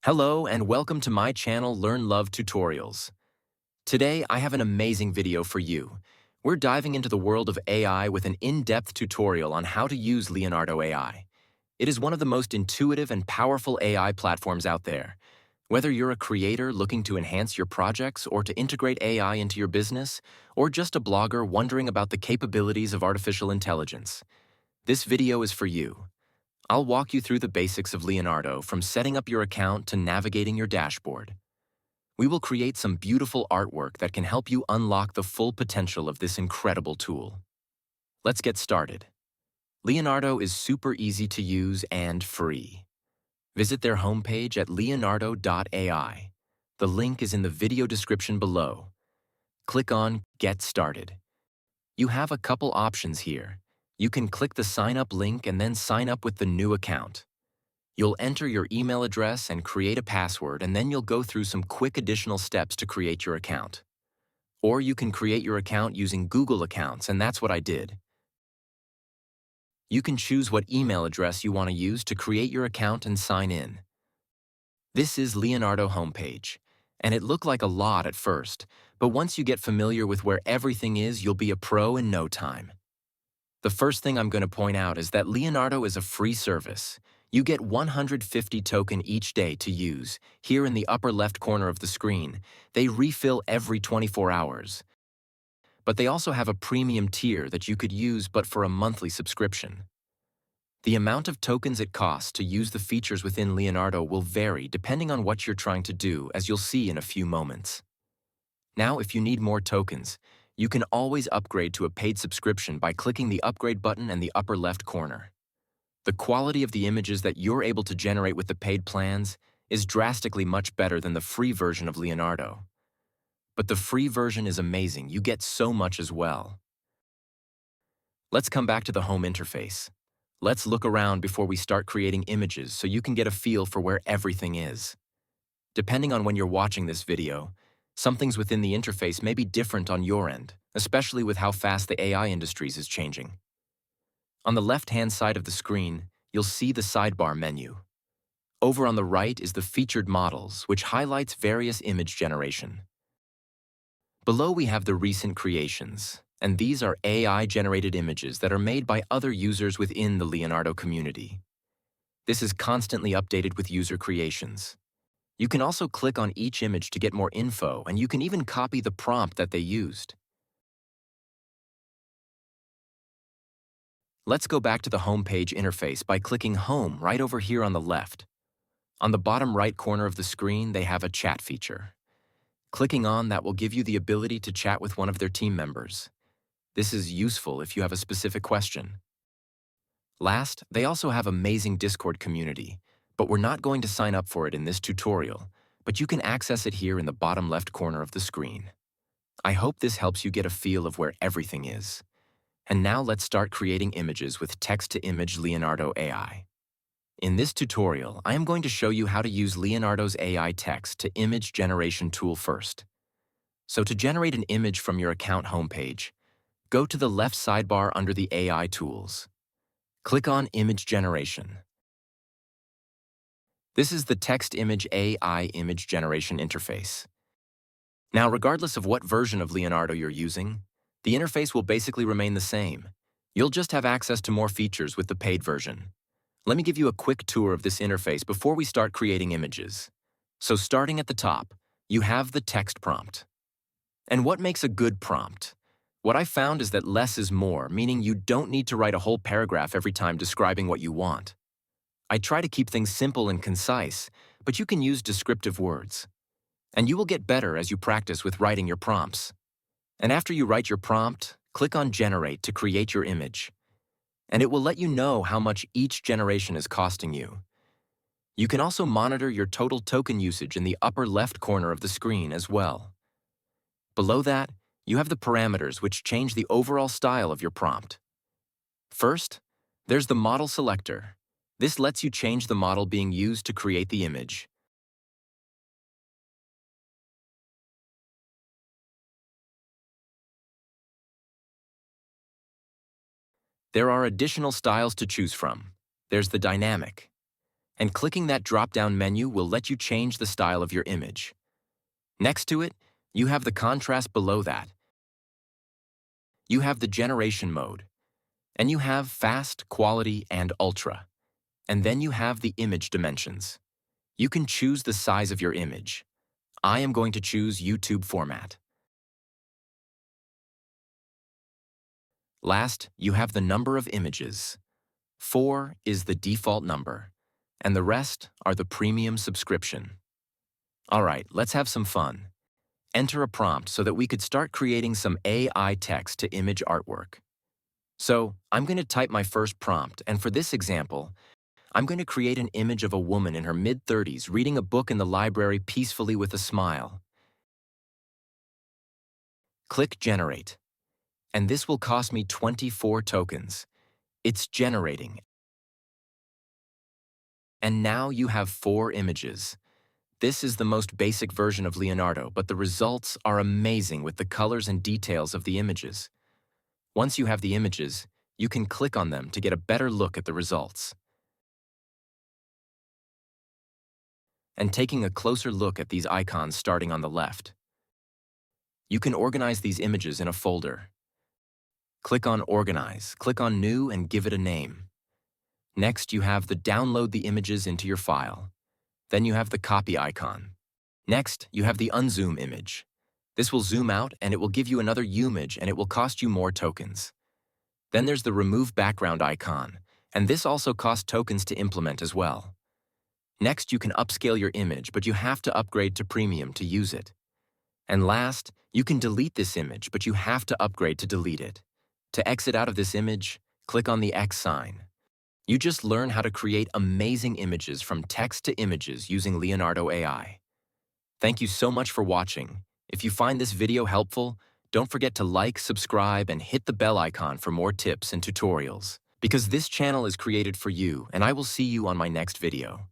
Hello and welcome to my channel Learn Love Tutorials. Today I have an amazing video for you. We're diving into the world of AI with an in-depth tutorial on how to use Leonardo.AI. It is one of the most intuitive and powerful AI platforms out there. Whether you're a creator looking to enhance your projects or to integrate AI into your business, or just a blogger wondering about the capabilities of artificial intelligence, this video is for you. I'll walk you through the basics of Leonardo, from setting up your account to navigating your dashboard. We will create some beautiful artwork that can help you unlock the full potential of this incredible tool. Let's get started. Leonardo is super easy to use and free. Visit their homepage at Leonardo.AI. The link is in the video description below. Click on Get Started. You have a couple options here. You can click the Sign Up link and then sign up with the new account. You'll enter your email address and create a password, and then you'll go through some quick additional steps to create your account. Or you can create your account using Google Accounts, and that's what I did. You can choose what email address you want to use to create your account and sign in. This is Leonardo homepage, and it looked like a lot at first, but once you get familiar with where everything is, you'll be a pro in no time. The first thing I'm going to point out is that Leonardo is a free service. You get 150 token each day to use. Here in the upper left corner of the screen, they refill every 24 hours. But they also have a premium tier that you could use but for a monthly subscription. The amount of tokens it costs to use the features within Leonardo will vary depending on what you're trying to do, as you'll see in a few moments. Now, if you need more tokens, you can always upgrade to a paid subscription by clicking the upgrade button in the upper left corner. The quality of the images that you're able to generate with the paid plans is drastically much better than the free version of Leonardo. But the free version is amazing. You get so much as well. Let's come back to the home interface. Let's look around before we start creating images so you can get a feel for where everything is. Depending on when you're watching this video, some things within the interface may be different on your end, especially with how fast the AI industries is changing. On the left-hand side of the screen, you'll see the sidebar menu. Over on the right is the featured models, which highlights various image generation. Below we have the recent creations, and these are AI-generated images that are made by other users within the Leonardo community. This is constantly updated with user creations. You can also click on each image to get more info, and you can even copy the prompt that they used. Let's go back to the homepage interface by clicking Home right over here on the left. On the bottom right corner of the screen, they have a chat feature. Clicking on that will give you the ability to chat with one of their team members. This is useful if you have a specific question. Last, they also have amazing Discord community, but we're not going to sign up for it in this tutorial, but you can access it here in the bottom left corner of the screen. I hope this helps you get a feel of where everything is. And now let's start creating images with text-to-image Leonardo.AI. In this tutorial, I am going to show you how to use Leonardo's AI text-to-image generation tool first. So to generate an image from your account homepage, go to the left sidebar under the AI tools. Click on Image Generation. This is the text-image AI image generation interface. Now, regardless of what version of Leonardo you're using, the interface will basically remain the same. You'll just have access to more features with the paid version. Let me give you a quick tour of this interface before we start creating images. So starting at the top, you have the text prompt. And what makes a good prompt? What I found is that less is more, meaning you don't need to write a whole paragraph every time describing what you want. I try to keep things simple and concise, but you can use descriptive words. And you will get better as you practice with writing your prompts. And after you write your prompt, click on Generate to create your image. And it will let you know how much each generation is costing you. You can also monitor your total token usage in the upper left corner of the screen as well. Below that, you have the parameters which change the overall style of your prompt. First, there's the model selector. This lets you change the model being used to create the image. There are additional styles to choose from. There's the dynamic. And clicking that drop-down menu will let you change the style of your image. Next to it, you have the contrast below that. You have the generation mode. And you have fast, quality, and ultra. And then you have the image dimensions. You can choose the size of your image. I am going to choose YouTube format. Last, you have the number of images. 4 is the default number, and the rest are the premium subscription. All right, let's have some fun. Enter a prompt so that we could start creating some AI text to image artwork. So, I'm going to type my first prompt, and for this example, I'm going to create an image of a woman in her mid-30s reading a book in the library peacefully with a smile. Click Generate. And this will cost me 24 tokens. It's generating. And now you have 4 images. This is the most basic version of Leonardo, but the results are amazing with the colors and details of the images. Once you have the images, you can click on them to get a better look at the results. And taking a closer look at these icons starting on the left, you can organize these images in a folder. Click on Organize, click on New, and give it a name. Next, you have the Download the images into your file. Then you have the Copy icon. Next, you have the Unzoom image. This will zoom out and it will give you another image and it will cost you more tokens. Then there's the Remove Background icon, and this also costs tokens to implement as well. Next, you can upscale your image, but you have to upgrade to Premium to use it. And last, you can delete this image, but you have to upgrade to delete it. To exit out of this image, click on the X sign. You just learn how to create amazing images from text to images using Leonardo.Ai. Thank you so much for watching. If you find this video helpful, don't forget to like, subscribe, and hit the bell icon for more tips and tutorials. Because this channel is created for you, and I will see you on my next video.